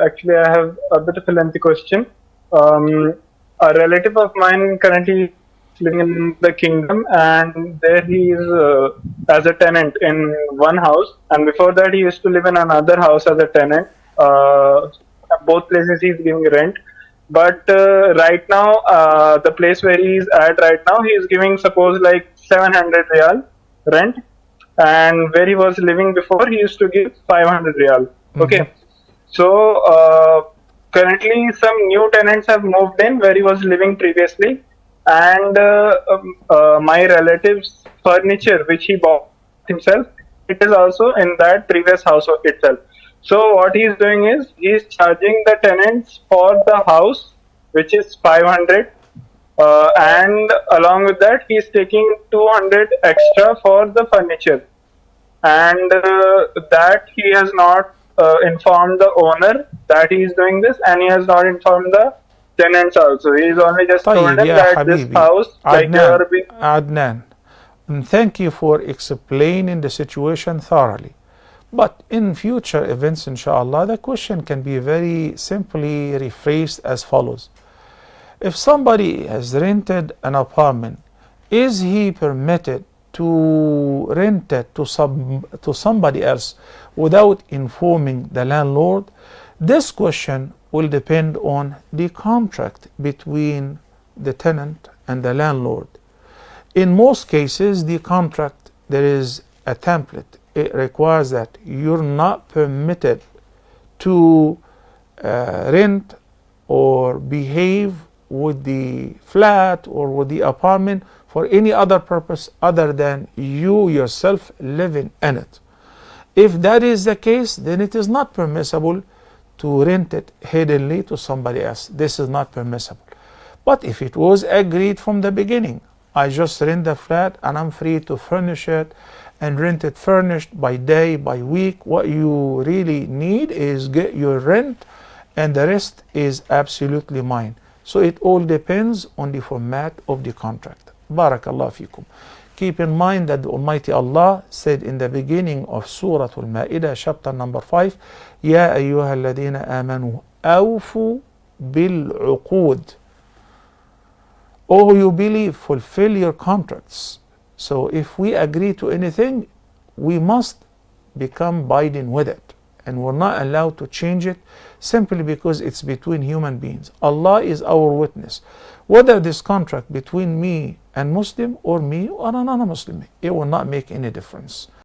Actually, I have a bit of a lengthy question. A relative of mine currently living in the kingdom, and there he is as a tenant in one house, and before that he used to live in another house as a tenant. Both places he's giving rent, but right now the place where he's at right now, he is giving suppose like 700 real rent, and where he was living before, he used to give 500 real. Mm-hmm. Okay, so currently some new tenants have moved in where he was living previously, and my relative's furniture which he bought himself, it is also in that previous house itself. So what he is doing is he is charging the tenants for the house, which is 500, and along with that he is taking 200 extra for the furniture, and that he has not informed the owner that he is doing this, and he has not informed the tenants also. He is only just told طيب them يا that this حبيبي house, like they عدنان are being. Adnan, thank you for explaining the situation thoroughly. But in future events, inshallah, the question can be very simply rephrased as follows. If somebody has rented an apartment, is he permitted to rent it to somebody else without informing the landlord? This question will depend on the contract between the tenant and the landlord. In most cases, the contract, there is a template. It requires that you're not permitted to rent or behave with the flat or with the apartment for any other purpose other than you yourself living in it. If that is the case, then it is not permissible to rent it hiddenly to somebody else. This is not permissible. But if it was agreed from the beginning, I just rent the flat and I'm free to furnish it and rent it furnished by day, by week. What you really need is get your rent, and the rest is absolutely mine. So it all depends on the format of the contract. Barakallah fikum. Keep in mind that the Almighty Allah said in the beginning of Surah Al-Ma'idah, chapter number 5, Ya ayyuha alladhina amanu awfu bil-uqud. Oh, you believe, fulfill your contracts. So if we agree to anything, we must become binding with it, and we're not allowed to change it simply because it's between human beings. Allah is our witness. Whether this contract between me and Muslim or me or a non-Muslim, it will not make any difference.